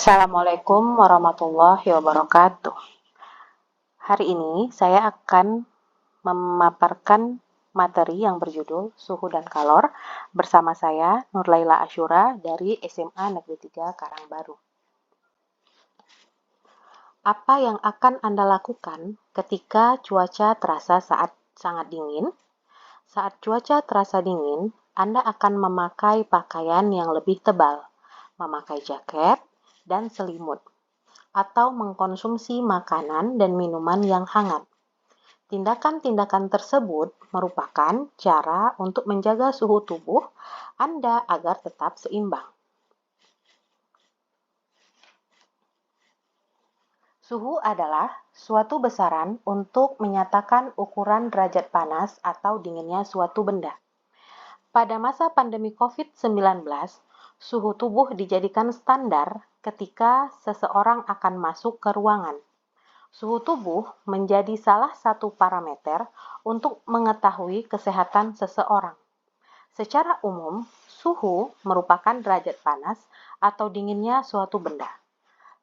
Assalamualaikum warahmatullahi wabarakatuh. Hari ini saya akan memaparkan materi yang berjudul Suhu dan Kalor bersama saya Nurlaila Asyura dari SMA Negeri 3 Karangbaru. Apa yang akan Anda lakukan ketika cuaca terasa sangat dingin? Saat cuaca terasa dingin, Anda akan memakai pakaian yang lebih tebal, memakai jaket dan selimut, atau mengkonsumsi makanan dan minuman yang hangat. Tindakan-tindakan tersebut merupakan cara untuk menjaga suhu tubuh Anda agar tetap seimbang. Suhu adalah suatu besaran untuk menyatakan ukuran derajat panas atau dinginnya suatu benda. Pada masa pandemi COVID-19, suhu tubuh dijadikan standar ketika seseorang akan masuk ke ruangan. Suhu tubuh menjadi salah satu parameter untuk mengetahui kesehatan seseorang. Secara umum, suhu merupakan derajat panas atau dinginnya suatu benda.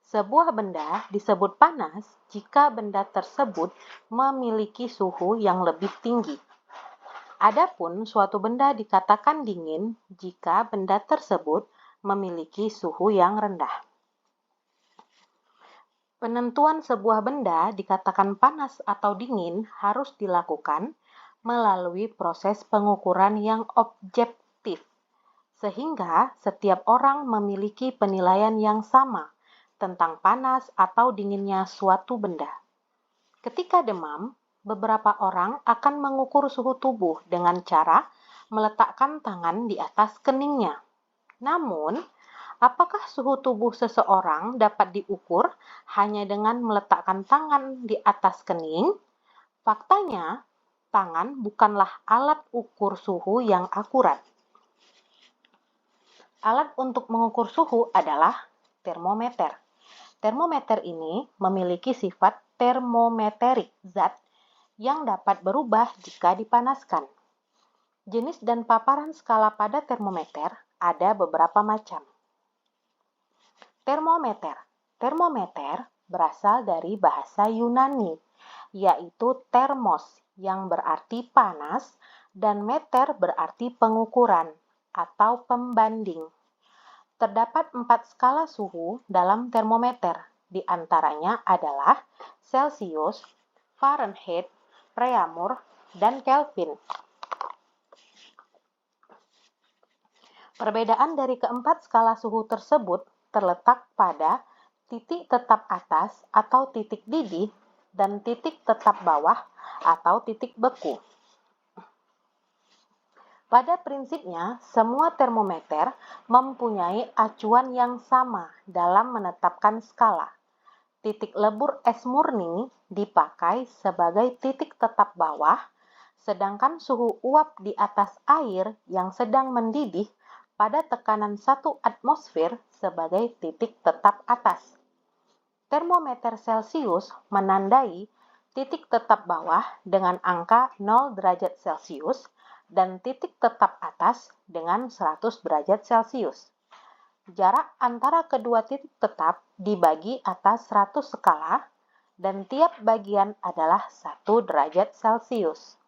Sebuah benda disebut panas jika benda tersebut memiliki suhu yang lebih tinggi. Adapun suatu benda dikatakan dingin jika benda tersebut memiliki suhu yang rendah. Penentuan sebuah benda dikatakan panas atau dingin harus dilakukan melalui proses pengukuran yang objektif, sehingga setiap orang memiliki penilaian yang sama tentang panas atau dinginnya suatu benda. Ketika demam, beberapa orang akan mengukur suhu tubuh dengan cara meletakkan tangan di atas keningnya. Namun, apakah suhu tubuh seseorang dapat diukur hanya dengan meletakkan tangan di atas kening? Faktanya, tangan bukanlah alat ukur suhu yang akurat. Alat untuk mengukur suhu adalah termometer. Termometer ini memiliki sifat termometrik, zat yang dapat berubah jika dipanaskan. Jenis dan paparan skala pada termometer ada beberapa macam. Termometer. Termometer berasal dari bahasa Yunani, yaitu termos yang berarti panas dan meter berarti pengukuran atau pembanding. Terdapat 4 skala suhu dalam termometer, di antaranya adalah Celsius, Fahrenheit, Reaumur, dan Kelvin. Perbedaan dari keempat skala suhu tersebut terletak pada titik tetap atas atau titik didih dan titik tetap bawah atau titik beku. Pada prinsipnya, semua termometer mempunyai acuan yang sama dalam menetapkan skala. Titik lebur es murni dipakai sebagai titik tetap bawah, sedangkan suhu uap di atas air yang sedang mendidih pada tekanan 1 atmosfer sebagai titik tetap atas. Termometer Celsius menandai titik tetap bawah dengan angka 0 derajat Celcius dan titik tetap atas dengan 100 derajat Celcius. Jarak antara kedua titik tetap dibagi atas 100 skala dan tiap bagian adalah 1 derajat Celcius.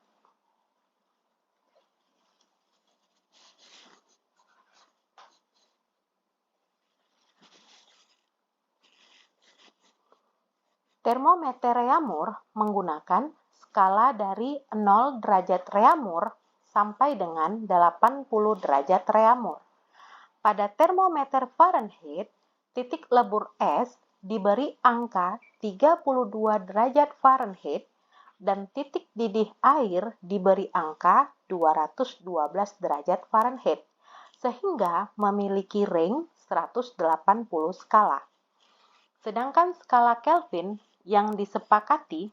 Termometer Reaumur menggunakan skala dari 0 derajat Reaumur sampai dengan 80 derajat Reaumur. Pada termometer Fahrenheit, titik lebur es diberi angka 32 derajat Fahrenheit dan titik didih air diberi angka 212 derajat Fahrenheit, sehingga memiliki range 180 skala. Sedangkan skala Kelvin yang disepakati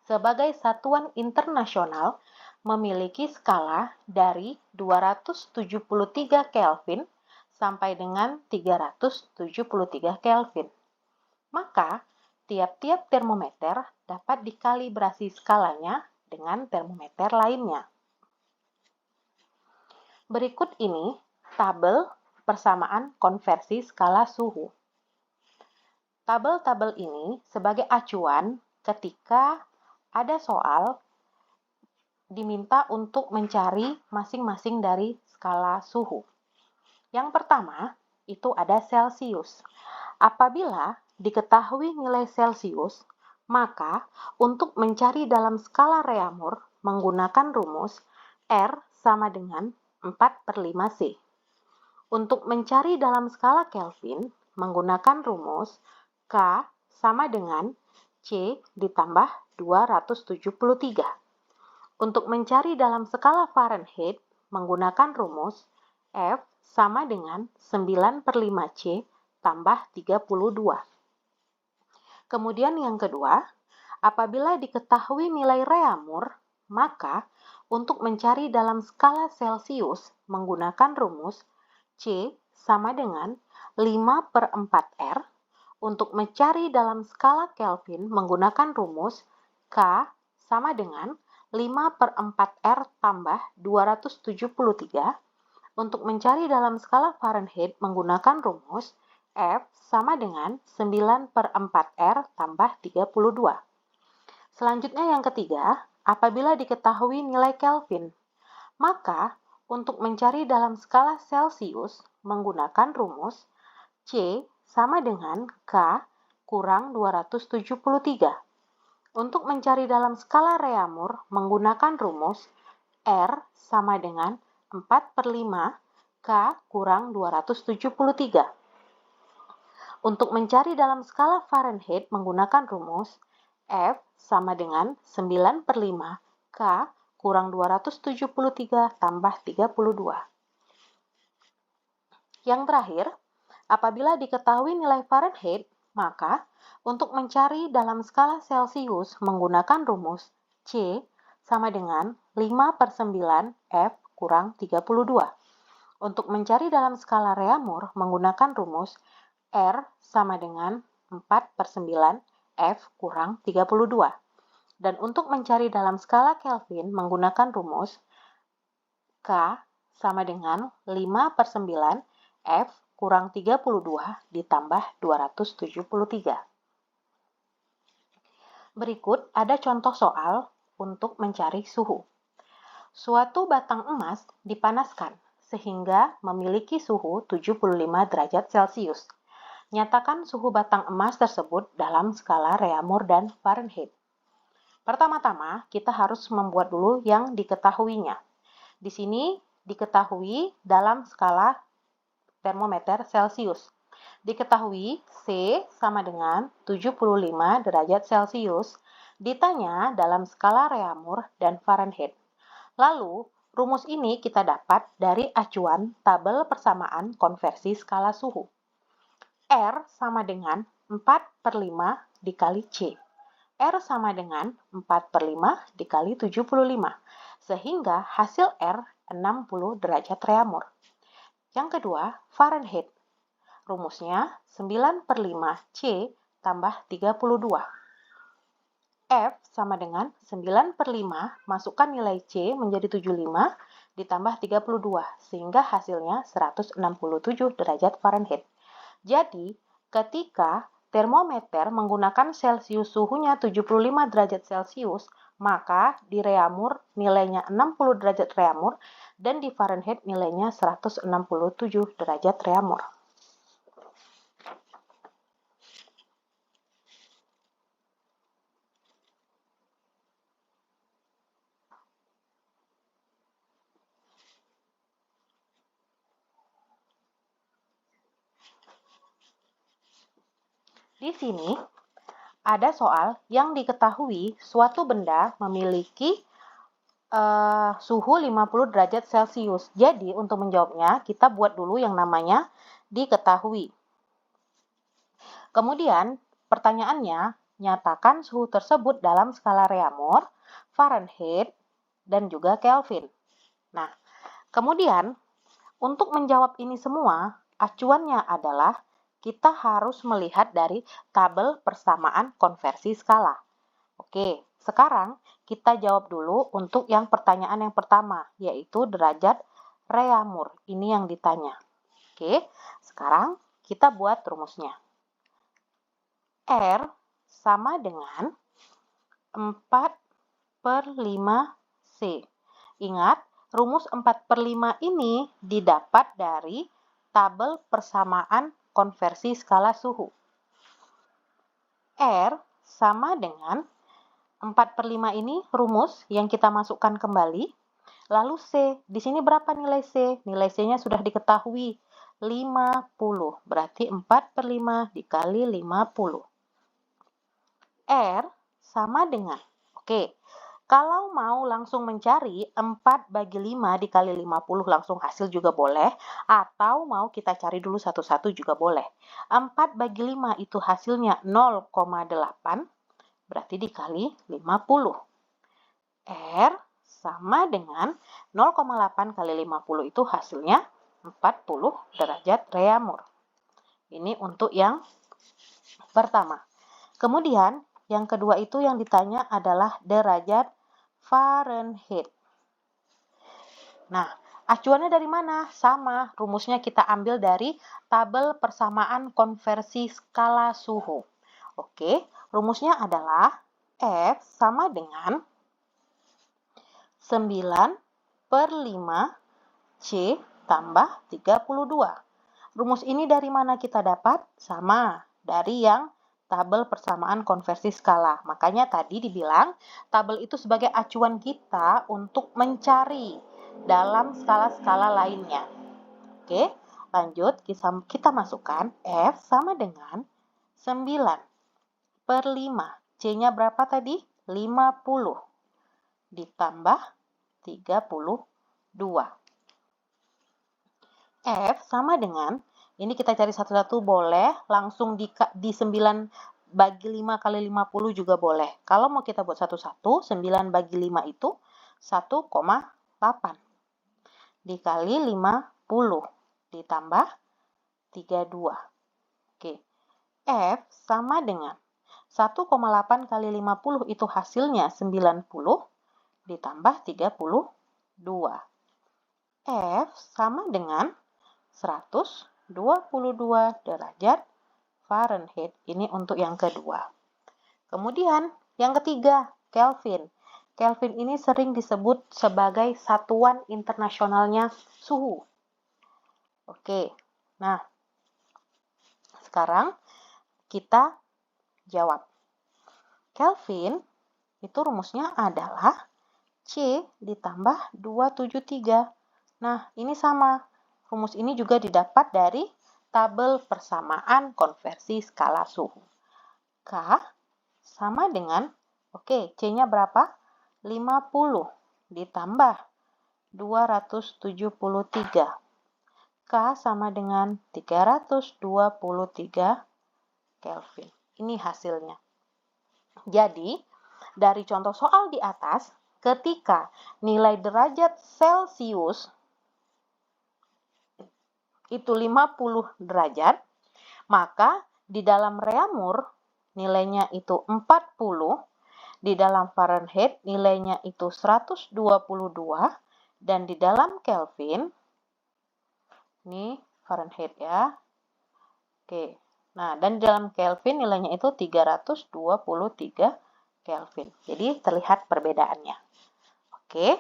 sebagai satuan internasional memiliki skala dari 273 Kelvin sampai dengan 373 Kelvin. Maka, tiap-tiap termometer dapat dikalibrasi skalanya dengan termometer lainnya. Berikut ini tabel persamaan konversi skala suhu. Tabel-tabel ini sebagai acuan ketika ada soal diminta untuk mencari masing-masing dari skala suhu. Yang pertama, itu ada Celsius. Apabila diketahui nilai Celsius, maka untuk mencari dalam skala Reaumur menggunakan rumus R sama dengan 4/5C. Untuk mencari dalam skala Kelvin menggunakan rumus K sama dengan C ditambah 273. Untuk mencari dalam skala Fahrenheit menggunakan rumus F sama dengan 9/5C tambah 32. Kemudian yang kedua, apabila diketahui nilai Reaumur, maka untuk mencari dalam skala Celsius menggunakan rumus C sama dengan 5/4R. Untuk mencari dalam skala Kelvin menggunakan rumus K sama dengan 5/4R tambah 273. Untuk mencari dalam skala Fahrenheit menggunakan rumus F sama dengan 9/4R tambah 32. Selanjutnya yang ketiga, apabila diketahui nilai Kelvin, maka untuk mencari dalam skala Celsius menggunakan rumus C sama dengan K kurang 273. Untuk mencari dalam skala Reaumur menggunakan rumus R sama dengan 4/5 K kurang 273. Untuk mencari dalam skala Fahrenheit menggunakan rumus F sama dengan 9/5 K kurang 273 tambah 32. Yang terakhir, apabila diketahui nilai Fahrenheit, maka untuk mencari dalam skala Celsius menggunakan rumus C sama dengan 5/9 F kurang 32. Untuk mencari dalam skala Reaumur menggunakan rumus R sama dengan 4/9 F kurang 32. Dan untuk mencari dalam skala Kelvin menggunakan rumus K sama dengan 5/9 F kurang 32 ditambah 273. Berikut ada contoh soal untuk mencari suhu. Suatu batang emas dipanaskan sehingga memiliki suhu 75 derajat Celcius. Nyatakan suhu batang emas tersebut dalam skala Reaumur dan Fahrenheit. Pertama-tama, kita harus membuat dulu yang diketahuinya. Di sini diketahui dalam skala termometer Celcius. Diketahui C sama dengan 75 derajat Celcius. Ditanya dalam skala Reaumur dan Fahrenheit. Lalu, rumus ini kita dapat dari acuan tabel persamaan konversi skala suhu. R sama dengan 4/5 dikali C. R sama dengan 4/5 dikali 75. Sehingga hasil R 60 derajat Reaumur. Yang kedua, Fahrenheit. Rumusnya 9/5C tambah 32. F sama dengan 9/5, masukkan nilai C menjadi 75, ditambah 32, sehingga hasilnya 167 derajat Fahrenheit. Jadi, ketika termometer menggunakan Celsius suhunya 75 derajat Celcius, maka di Reaumur nilainya 60 derajat Reaumur, dan di Fahrenheit nilainya 167 derajat Reaumur. Di sini ada soal yang diketahui suatu benda memiliki suhu 50 derajat Celcius. Jadi, untuk menjawabnya, kita buat dulu yang namanya diketahui. Kemudian, pertanyaannya, nyatakan suhu tersebut dalam skala Reaumur, Fahrenheit, dan juga Kelvin. Nah, kemudian, untuk menjawab ini semua, acuannya adalah kita harus melihat dari tabel persamaan konversi skala. Oke, sekarang kita jawab dulu untuk yang pertanyaan yang pertama, yaitu derajat Reaumur. Ini yang ditanya. Oke, sekarang kita buat rumusnya. R sama dengan 4/5C. Ingat, rumus 4/5 ini didapat dari tabel persamaan konversi skala suhu. R sama dengan 4/5 ini rumus yang kita masukkan kembali. Lalu C, di sini berapa nilai C? Nilai C-nya sudah diketahui, 50. Berarti 4/5 dikali 50. R sama dengan, oke, kalau mau langsung mencari 4/5 dikali 50 langsung hasil juga boleh, atau mau kita cari dulu satu-satu juga boleh. 4/5 itu hasilnya 0,8, berarti dikali 50. R sama dengan 0,8 kali 50 itu hasilnya 40 derajat Reaumur. Ini untuk yang pertama. Kemudian, yang kedua itu yang ditanya adalah derajat Fahrenheit. Nah, acuannya dari mana? Sama, rumusnya kita ambil dari tabel persamaan konversi skala suhu. Oke, rumusnya adalah F sama dengan 9/5 C tambah 32. Rumus ini dari mana kita dapat? Sama, dari yang tabel persamaan konversi skala. Makanya tadi dibilang tabel itu sebagai acuan kita untuk mencari dalam skala-skala lainnya. Oke, lanjut kita masukkan F sama dengan 9/5. C-nya berapa tadi? 50 ditambah 32. F sama dengan, ini kita cari satu-satu boleh, langsung di 9/5 kali 50 juga boleh. Kalau mau kita buat satu-satu, 9/5 itu 1,8 dikali 50 ditambah 32. Oke, F sama dengan 1,8 kali 50 itu hasilnya 90 ditambah 32. F sama dengan 122 derajat Fahrenheit. Ini untuk yang kedua. Kemudian yang ketiga, Kelvin. Kelvin ini sering disebut sebagai satuan internasionalnya suhu. Oke, nah sekarang kita jawab. Kelvin itu rumusnya adalah C ditambah 273. Nah, ini sama. Rumus ini juga didapat dari tabel persamaan konversi skala suhu. K sama dengan, oke, C-nya berapa? 50 ditambah 273. K sama dengan 323 Kelvin. Ini hasilnya. Jadi, dari contoh soal di atas, ketika nilai derajat Celcius itu 50 derajat, maka di dalam Reaumur nilainya itu 40, di dalam Fahrenheit nilainya itu 122, dan di dalam Kelvin, ini Fahrenheit ya, oke, nah dan di dalam Kelvin nilainya itu 323 Kelvin. Jadi terlihat perbedaannya. Oke,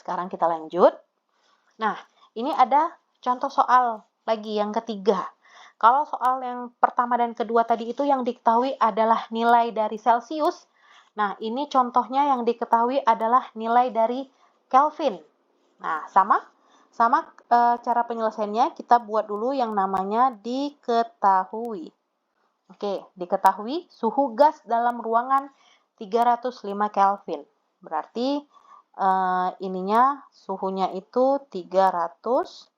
sekarang kita lanjut. Nah, ini ada contoh soal lagi yang ketiga. Kalau soal yang pertama dan kedua tadi itu yang diketahui adalah nilai dari Celcius. Nah, ini contohnya yang diketahui adalah nilai dari Kelvin. Nah, sama cara penyelesaiannya kita buat dulu yang namanya diketahui. Oke, diketahui suhu gas dalam ruangan 305 Kelvin. Berarti ininya suhunya itu 305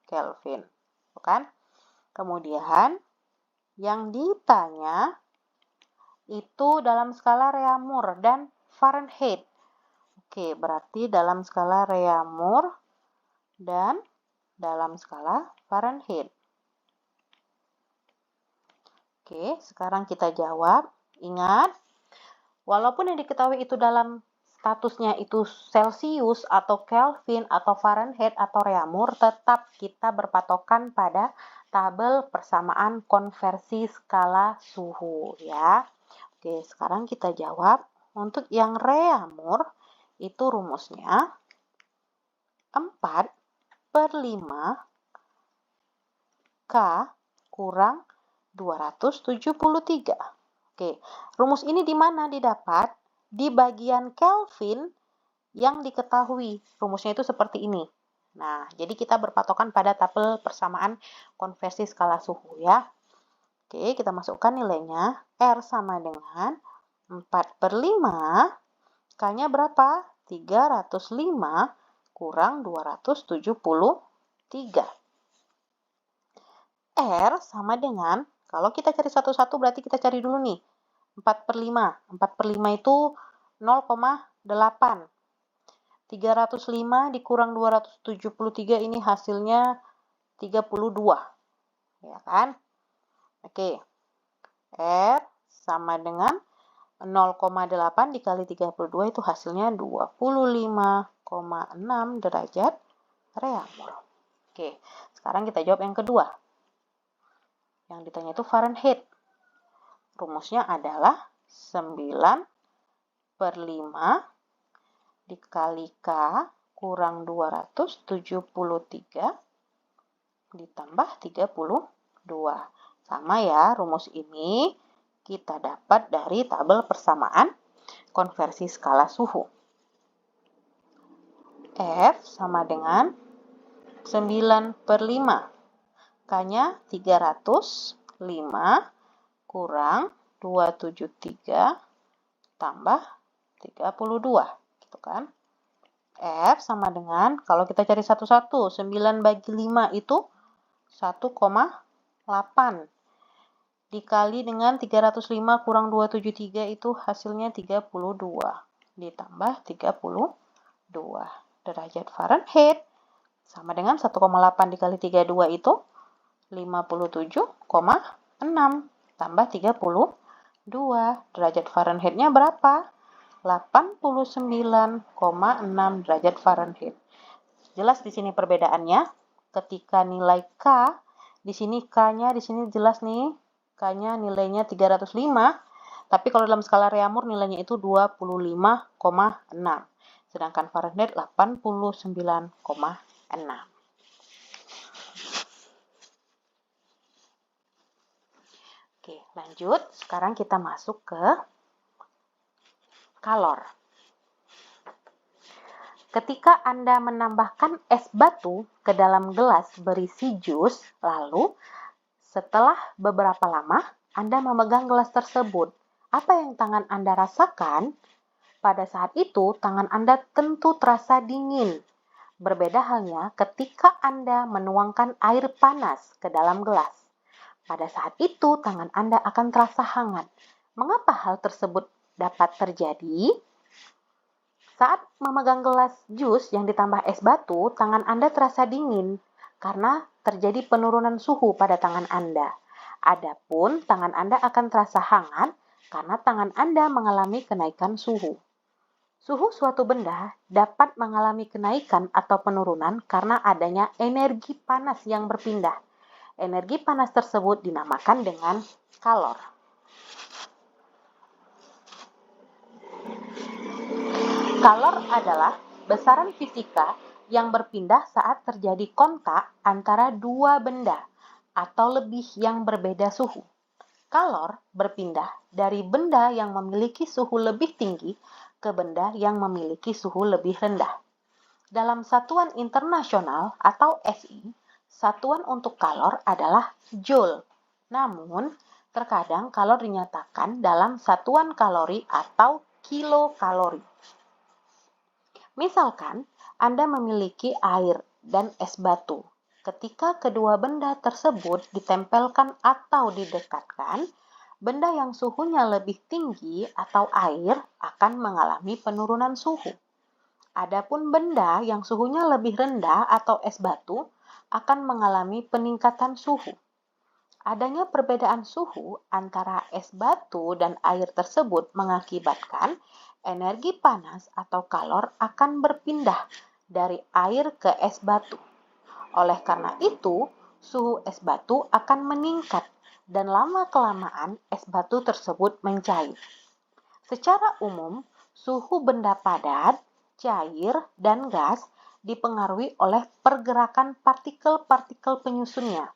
Kelvin. Bukan? Kemudian yang ditanya itu dalam skala Reaumur dan Fahrenheit. Oke, berarti dalam skala Reaumur dan dalam skala Fahrenheit. Oke, sekarang kita jawab. Ingat, walaupun yang diketahui itu dalam statusnya itu Celsius atau Kelvin atau Fahrenheit atau Reaumur, tetap kita berpatokan pada tabel persamaan konversi skala suhu ya. Oke, sekarang kita jawab. Untuk yang Reaumur itu rumusnya 4/5 K kurang 273. Oke, rumus ini di mana didapat? Di bagian Kelvin yang diketahui. Rumusnya itu seperti ini. Nah, jadi kita berpatokan pada tabel persamaan konversi skala suhu ya. Oke, kita masukkan nilainya. R sama dengan 4/5. K-nya berapa? 305 kurang 273. R sama dengan, kalau kita cari satu-satu berarti kita cari dulu nih. 4/5. 4/5 itu 0,8. 305 dikurang 273 ini hasilnya 32. Ya kan? Oke. R sama dengan 0,8 dikali 32 itu hasilnya 25,6 derajat Reaumur. Oke, sekarang kita jawab yang kedua. Yang ditanya itu Fahrenheit. Rumusnya adalah 9/5 dikali K kurang 273 ditambah 32. Sama ya, rumus ini kita dapat dari tabel persamaan konversi skala suhu. F sama dengan 9/5. K-nya 305 kurang 273 tambah 32. Gitu kan? F sama dengan, kalau kita cari satu-satu, 9 bagi 5 itu 1,8. Dikali dengan 305 kurang 273 itu hasilnya 32. Ditambah 32 derajat Fahrenheit. Sama dengan 1,8 dikali 32 itu 57,6. Tambah 32. Derajat Fahrenheit-nya berapa? 89,6 derajat Fahrenheit. Jelas di sini perbedaannya. Ketika nilai K, di sini K-nya di sini jelas nih. K-nya nilainya 305. Tapi kalau dalam skala Reaumur nilainya itu 25,6. Sedangkan Fahrenheit 89,6. Oke, lanjut. Sekarang kita masuk ke kalor. Ketika Anda menambahkan es batu ke dalam gelas berisi jus, lalu setelah beberapa lama Anda memegang gelas tersebut, apa yang tangan Anda rasakan? Pada saat itu, tangan Anda tentu terasa dingin. Berbeda halnya ketika Anda menuangkan air panas ke dalam gelas. Pada saat itu, tangan Anda akan terasa hangat. Mengapa hal tersebut dapat terjadi? Saat memegang gelas jus yang ditambah es batu, tangan Anda terasa dingin karena terjadi penurunan suhu pada tangan Anda. Adapun tangan Anda akan terasa hangat karena tangan Anda mengalami kenaikan suhu. Suhu suatu benda dapat mengalami kenaikan atau penurunan karena adanya energi panas yang berpindah. Energi panas tersebut dinamakan dengan kalor. Kalor adalah besaran fisika yang berpindah saat terjadi kontak antara dua benda atau lebih yang berbeda suhu. Kalor berpindah dari benda yang memiliki suhu lebih tinggi ke benda yang memiliki suhu lebih rendah. Dalam satuan internasional atau SI, satuan untuk kalor adalah joule. Namun, terkadang kalor dinyatakan dalam satuan kalori atau kilokalori. Misalkan, Anda memiliki air dan es batu. Ketika kedua benda tersebut ditempelkan atau didekatkan, benda yang suhunya lebih tinggi atau air akan mengalami penurunan suhu. Adapun benda yang suhunya lebih rendah atau es batu akan mengalami peningkatan suhu. Adanya perbedaan suhu antara es batu dan air tersebut mengakibatkan energi panas atau kalor akan berpindah dari air ke es batu. Oleh karena itu, suhu es batu akan meningkat dan lama-kelamaan es batu tersebut mencair. Secara umum, suhu benda padat, cair, dan gas dipengaruhi oleh pergerakan partikel-partikel penyusunnya.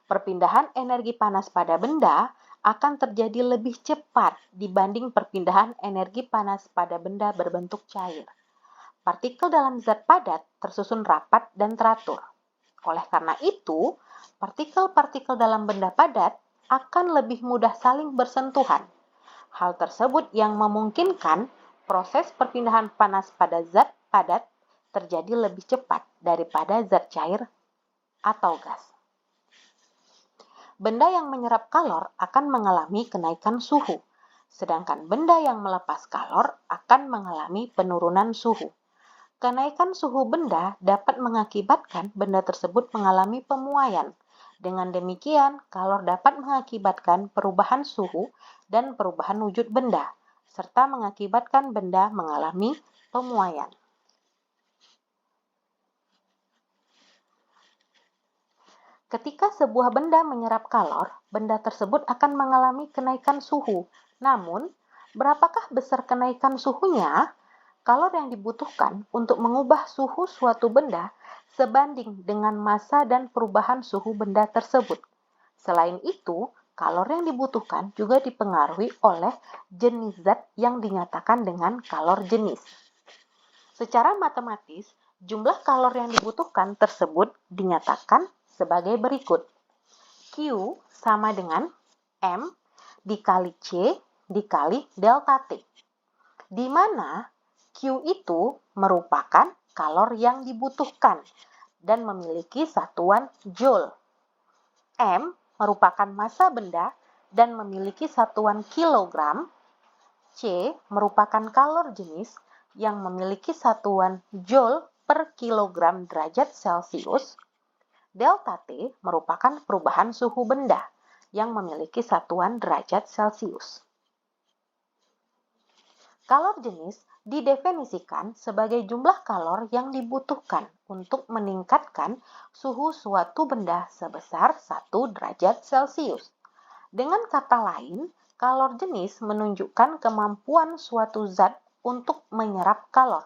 Perpindahan energi panas pada benda akan terjadi lebih cepat dibanding perpindahan energi panas pada benda berbentuk cair. Partikel dalam zat padat tersusun rapat dan teratur. Oleh karena itu, partikel-partikel dalam benda padat akan lebih mudah saling bersentuhan. Hal tersebut yang memungkinkan proses perpindahan panas pada zat padat terjadi lebih cepat daripada zat cair atau gas. Benda yang menyerap kalor akan mengalami kenaikan suhu, sedangkan benda yang melepas kalor akan mengalami penurunan suhu. Kenaikan suhu benda dapat mengakibatkan benda tersebut mengalami pemuaian. Dengan demikian, kalor dapat mengakibatkan perubahan suhu dan perubahan wujud benda, serta mengakibatkan benda mengalami pemuaian. Ketika sebuah benda menyerap kalor, benda tersebut akan mengalami kenaikan suhu. Namun, berapakah besar kenaikan suhunya? Kalor yang dibutuhkan untuk mengubah suhu suatu benda sebanding dengan massa dan perubahan suhu benda tersebut. Selain itu, kalor yang dibutuhkan juga dipengaruhi oleh jenis zat yang dinyatakan dengan kalor jenis. Secara matematis, jumlah kalor yang dibutuhkan tersebut dinyatakan sebagai berikut. Q sama dengan M dikali C dikali delta T, di mana Q itu merupakan kalor yang dibutuhkan dan memiliki satuan joule. M merupakan massa benda dan memiliki satuan kilogram. C merupakan kalor jenis yang memiliki satuan joule per kilogram derajat Celcius. Delta T merupakan perubahan suhu benda yang memiliki satuan derajat Celcius. Kalor jenis didefinisikan sebagai jumlah kalor yang dibutuhkan untuk meningkatkan suhu suatu benda sebesar 1 derajat Celcius. Dengan kata lain, kalor jenis menunjukkan kemampuan suatu zat untuk menyerap kalor.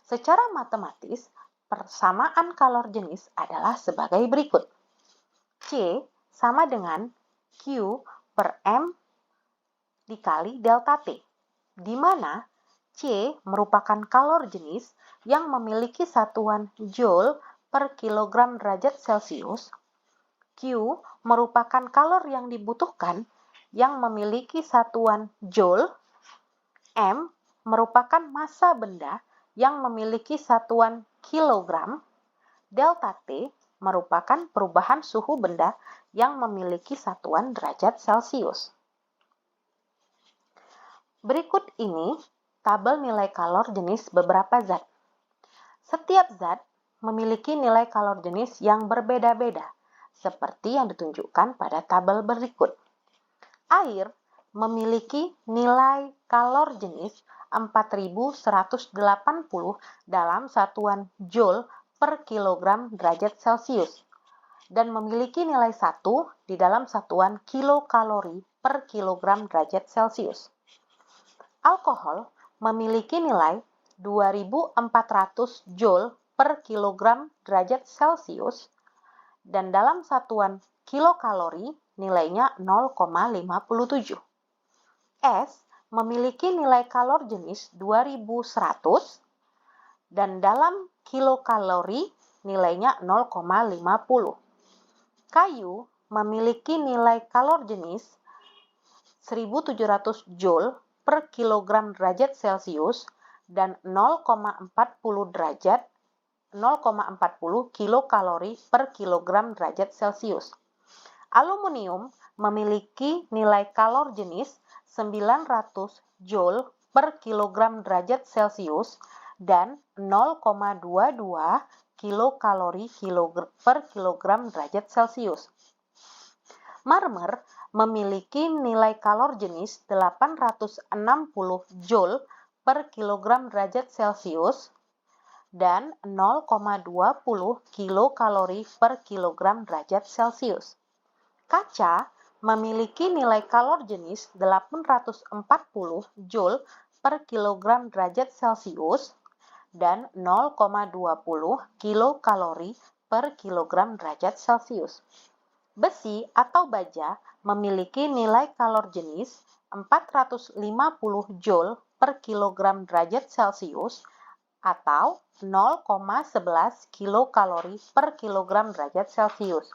Secara matematis, persamaan kalor jenis adalah sebagai berikut. C sama dengan Q per M dikali delta T, di mana C merupakan kalor jenis yang memiliki satuan joule per kilogram derajat Celcius. Q merupakan kalor yang dibutuhkan yang memiliki satuan joule. M merupakan massa benda yang memiliki satuan kilogram. Delta T merupakan perubahan suhu benda yang memiliki satuan derajat Celcius. Berikut ini tabel nilai kalor jenis beberapa zat. Setiap zat memiliki nilai kalor jenis yang berbeda-beda, seperti yang ditunjukkan pada tabel berikut. Air memiliki nilai kalor jenis 4180 dalam satuan joule per kilogram derajat Celcius dan memiliki nilai 1 di dalam satuan kilokalori per kilogram derajat Celcius. Alkohol memiliki nilai 2400 joule per kilogram derajat Celcius dan dalam satuan kilokalori nilainya 0,57. Es memiliki nilai kalor jenis 2100 dan dalam kilokalori nilainya 0,50. Kayu memiliki nilai kalor jenis 1700 joule per kilogram derajat Celcius dan 0,40 kilokalori per kilogram derajat Celcius. Aluminium memiliki nilai kalor jenis 900 joule per kilogram derajat Celcius dan 0,22 kilokalori per kilogram derajat Celcius. Marmer memiliki nilai kalor jenis 860 Joule per kilogram derajat Celcius dan 0,20 kilokalori per kilogram derajat Celcius. Kaca memiliki nilai kalor jenis 840 Joule per kilogram derajat Celcius dan 0,20 kilokalori per kilogram derajat Celcius. Besi atau baja memiliki nilai kalor jenis 450 Joule per kilogram derajat Celcius atau 0,11 kilokalori per kilogram derajat Celcius.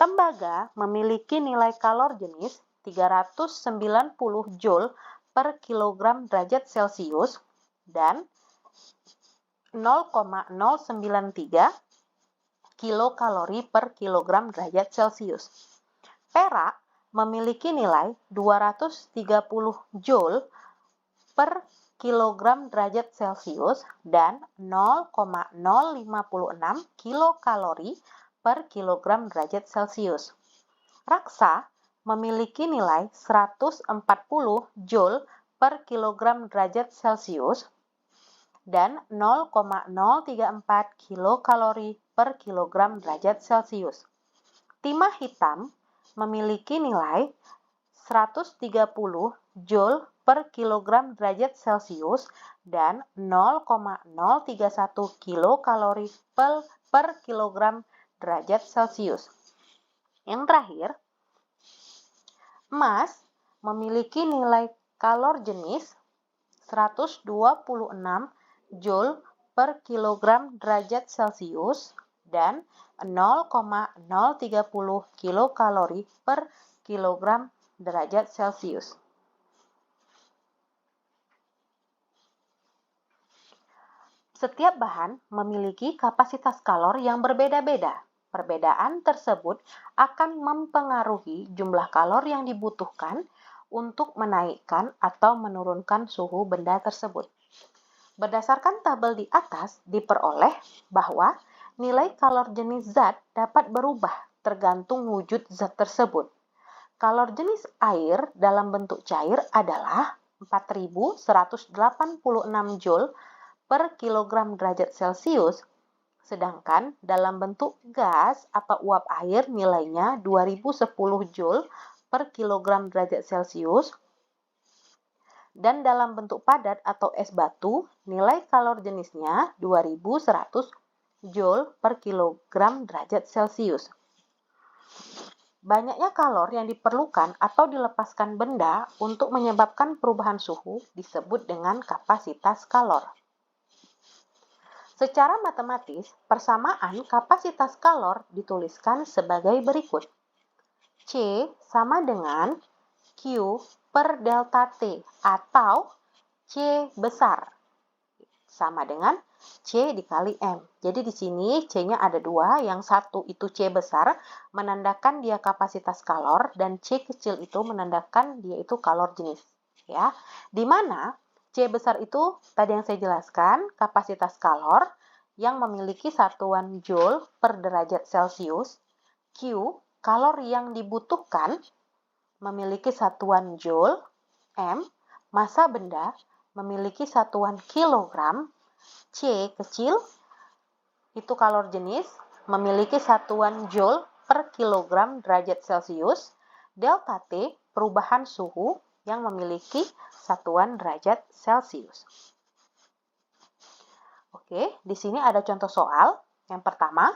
Tembaga memiliki nilai kalor jenis 390 Joule per kilogram derajat Celcius dan 0,093 kilokalori per kilogram derajat Celcius. Perak memiliki nilai 230 Joule per kilogram derajat Celcius dan 0,056 kilokalori per kilogram derajat Celcius. Raksa memiliki nilai 140 Joule per kilogram derajat Celcius dan 0,034 kilokalori per kilogram derajat Celcius. Timah hitam memiliki nilai 130 Joule per kilogram derajat Celcius dan 0,031 kilokalori per kilogram derajat Celcius. Yang terakhir, emas memiliki nilai kalor jenis 126 Joule per kilogram derajat Celcius dan 0,030 kilokalori per kilogram derajat Celcius. Setiap bahan memiliki kapasitas kalor yang berbeda-beda. Perbedaan tersebut akan mempengaruhi jumlah kalor yang dibutuhkan untuk menaikkan atau menurunkan suhu benda tersebut. Berdasarkan tabel di atas, diperoleh bahwa nilai kalor jenis zat dapat berubah tergantung wujud zat tersebut. Kalor jenis air dalam bentuk cair adalah 4186 Joule per kilogram derajat Celcius, sedangkan dalam bentuk gas atau uap air nilainya 2010 Joule per kilogram derajat Celcius, dan dalam bentuk padat atau es batu, nilai kalor jenisnya 2100 Joule per kilogram derajat Celcius. Banyaknya kalor yang diperlukan atau dilepaskan benda untuk menyebabkan perubahan suhu disebut dengan kapasitas kalor. Secara matematis, persamaan kapasitas kalor dituliskan sebagai berikut. C sama dengan Q per delta T atau C besar sama dengan C dikali M. Jadi di sini C-nya ada dua, yang satu itu C besar menandakan dia kapasitas kalor dan C kecil itu menandakan dia itu kalor jenis. Ya, di mana C besar itu tadi yang saya jelaskan kapasitas kalor yang memiliki satuan Joule per derajat Celcius. Q kalor yang dibutuhkan memiliki satuan Joule. M massa benda memiliki satuan kilogram. C kecil itu kalor jenis memiliki satuan Joule per kilogram derajat Celcius. Delta T perubahan suhu yang memiliki satuan derajat Celcius. Oke, di sini ada contoh soal. Yang pertama,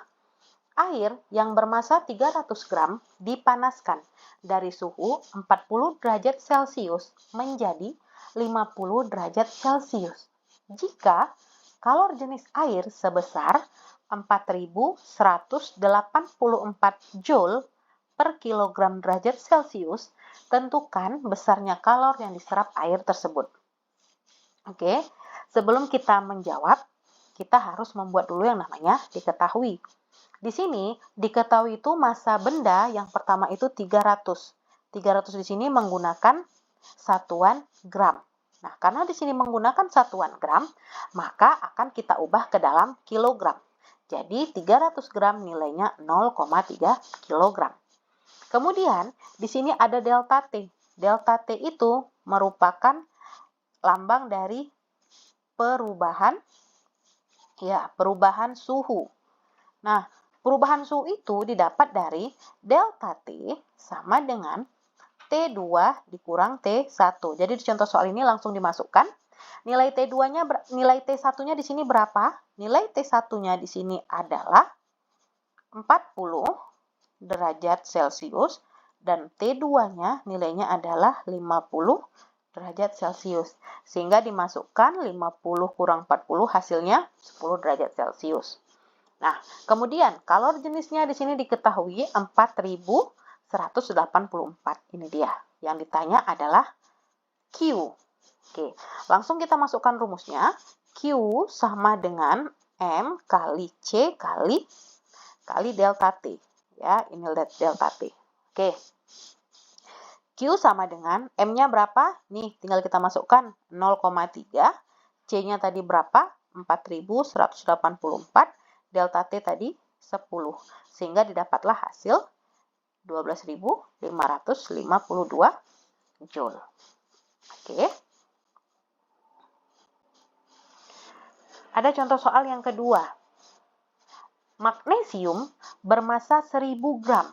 air yang bermassa 300 gram dipanaskan dari suhu 40 derajat Celcius menjadi 50 derajat Celcius. Jika kalor jenis air sebesar 4184 Joule per kilogram derajat Celcius, tentukan besarnya kalor yang diserap air tersebut. Oke, sebelum kita menjawab, kita harus membuat dulu yang namanya diketahui. Di sini, diketahui itu massa benda yang pertama itu 300. 300 di sini menggunakan satuan gram. Nah, karena di sini menggunakan satuan gram, maka akan kita ubah ke dalam kilogram. Jadi, 300 gram nilainya 0,3 kilogram. Kemudian di sini ada delta T. Delta T itu merupakan lambang dari perubahan suhu. Nah, perubahan suhu itu didapat dari delta T sama dengan T2 dikurang T1. Jadi di contoh soal ini langsung dimasukkan. Nilai T2-nya, nilai T1-nya di sini berapa? Nilai T1-nya di sini adalah 40 derajat Celcius dan T2-nya nilainya adalah 50 derajat Celcius. Sehingga dimasukkan 50 kurang 40 hasilnya 10 derajat Celcius. Nah, kemudian kalor jenisnya di sini diketahui 4184. Ini dia. Yang ditanya adalah Q. Oke, langsung kita masukkan rumusnya. Q sama dengan M kali C kali delta T. Ya, ini delta T. Oke. Q sama dengan M-nya berapa? Nih, tinggal kita masukkan 0,3. C-nya tadi berapa? 4184. Delta T tadi 10. Sehingga didapatlah hasil 12.552 Joule. Oke. Ada contoh soal yang kedua. Magnesium bermassa 1000 gram.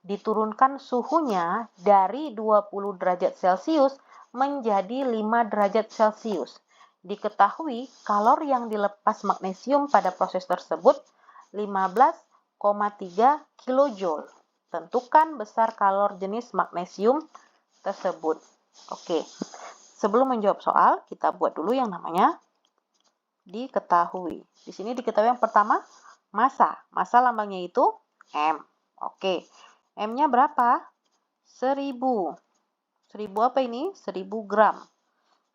Diturunkan suhunya dari 20 derajat Celcius menjadi 5 derajat Celcius. Diketahui kalor yang dilepas magnesium pada proses tersebut 15,3 kilojoule. Tentukan besar kalor jenis magnesium tersebut. Oke, sebelum menjawab soal, kita buat dulu yang namanya diketahui. Di sini diketahui yang pertama, massa. Massa lambangnya itu M. Oke, M-nya berapa? 1000. 1000 apa ini? 1000 gram.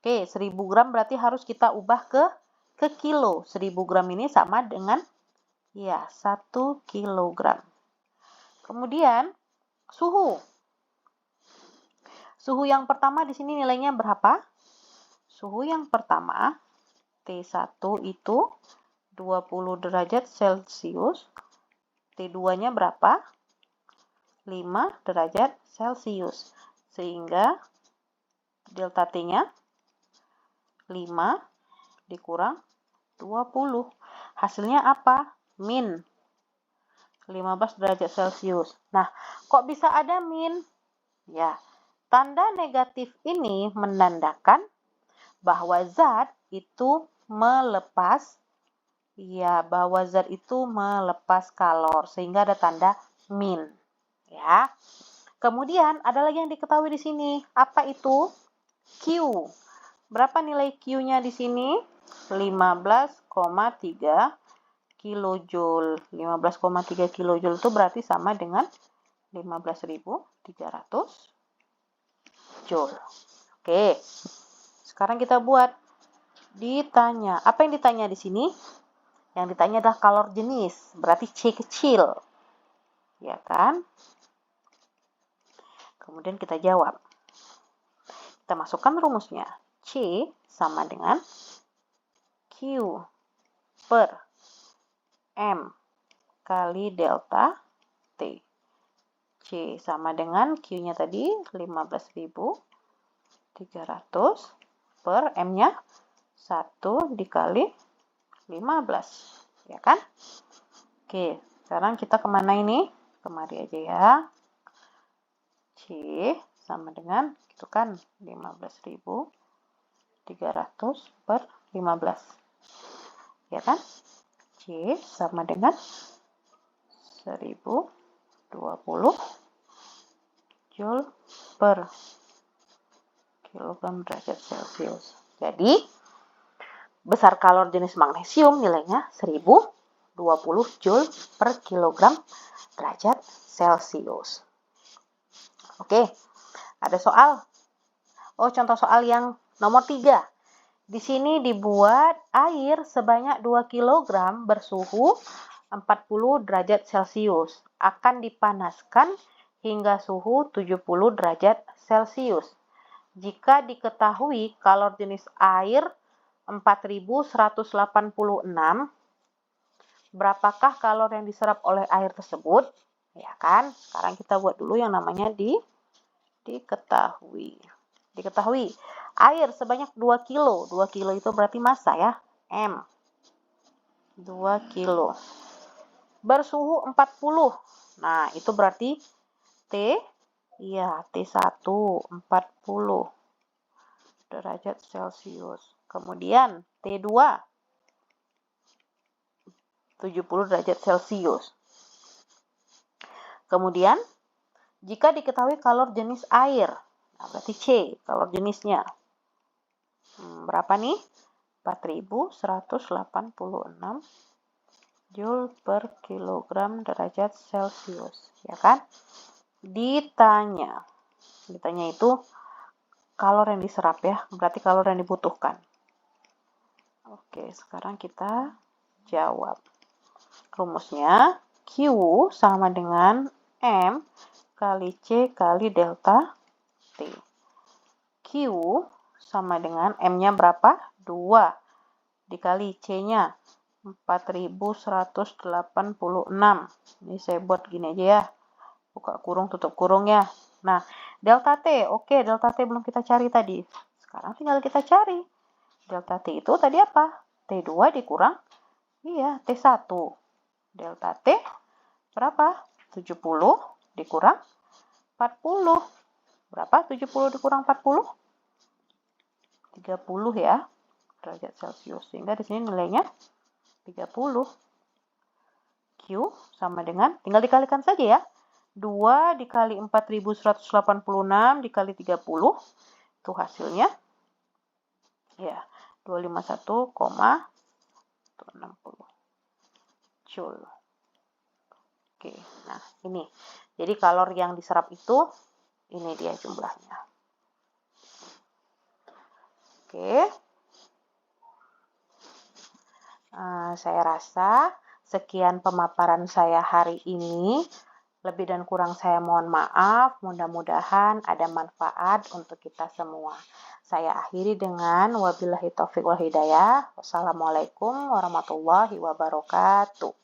Oke, 1000 gram berarti harus kita ubah ke kilo. 1000 gram ini sama dengan 1 kilogram. Kemudian suhu. Suhu yang pertama di sini nilainya berapa? Suhu yang pertama T1 itu 20 derajat Celcius. T2-nya berapa? 5 derajat Celcius. Sehingga delta T-nya 5 dikurang 20. Hasilnya apa? Min 15 derajat Celcius. Nah, kok bisa ada min? Ya, tanda negatif ini menandakan bahwa zat itu melepas kalor sehingga ada tanda min. Ya. Kemudian ada lagi yang diketahui di sini. Apa itu? Q. Berapa nilai Q-nya di sini? 15,3 kilojoule. 15,3 kilojoule itu berarti sama dengan 15.300 joule. Oke. Sekarang kita buat ditanya. Apa yang ditanya di sini? Yang ditanya adalah kalor jenis, berarti C kecil. Ya kan? Kemudian kita jawab. Kita masukkan rumusnya. C sama dengan Q per M kali delta T. C sama dengan Q-nya tadi 15.300 per M-nya 1 dikali 15. Ya kan? Oke, sekarang kita kemana ini? Kemari aja ya. C sama dengan, itu kan 15.300 per 15. Ya kan? C sama dengan 1020 Joule per kilogram derajat Celcius. Jadi, besar kalor jenis magnesium nilainya 1020 Joule per kilogram derajat Celcius. Oke, ada soal. Contoh soal yang nomor 3. Di sini dibuat air sebanyak 2 kg bersuhu 40 derajat Celcius. Akan dipanaskan hingga suhu 70 derajat Celcius. Jika diketahui kalor jenis air 4186, berapakah kalor yang diserap oleh air tersebut? Ya kan? Sekarang kita buat dulu yang namanya diketahui. Diketahui, air sebanyak 2 kilo. 2 kilo itu berarti massa ya, M. 2 kilo. Bersuhu 40. Nah, itu berarti T, iya, T1, 40 derajat Celcius. Kemudian T2, 70 derajat Celcius. Kemudian, jika diketahui kalor jenis air, nah berarti C, kalor jenisnya. Berapa nih? 4186 Joule per kilogram derajat Celcius, ya kan? Ditanya itu kalor yang diserap ya, berarti kalor yang dibutuhkan. Oke, sekarang kita jawab. Rumusnya Q sama dengan M kali C kali delta T. Q sama dengan M-nya berapa? 2 dikali C-nya 4186. Ini saya buat gini aja ya. Buka kurung, tutup kurung ya. Nah, delta T. Oke, delta T belum kita cari tadi. Sekarang tinggal kita cari. Delta T itu tadi apa? T2 dikurang, iya, T1. Delta T berapa? 70 dikurang 40. Berapa 70 dikurang 40? 30 ya, derajat Celcius. Sehingga di sini nilainya 30. Q sama dengan, tinggal dikalikan saja ya. 2 dikali 4186 dikali 30, itu hasilnya ya 251,60 Joule. Oke, nah ini. Jadi kalor yang diserap itu, ini dia jumlahnya. Oke. Saya rasa sekian pemaparan saya hari ini. Lebih dan kurang saya mohon maaf. Mudah-mudahan ada manfaat untuk kita semua. Saya akhiri dengan wabillahi taufiq wal hidayah. Wassalamualaikum warahmatullahi wabarakatuh.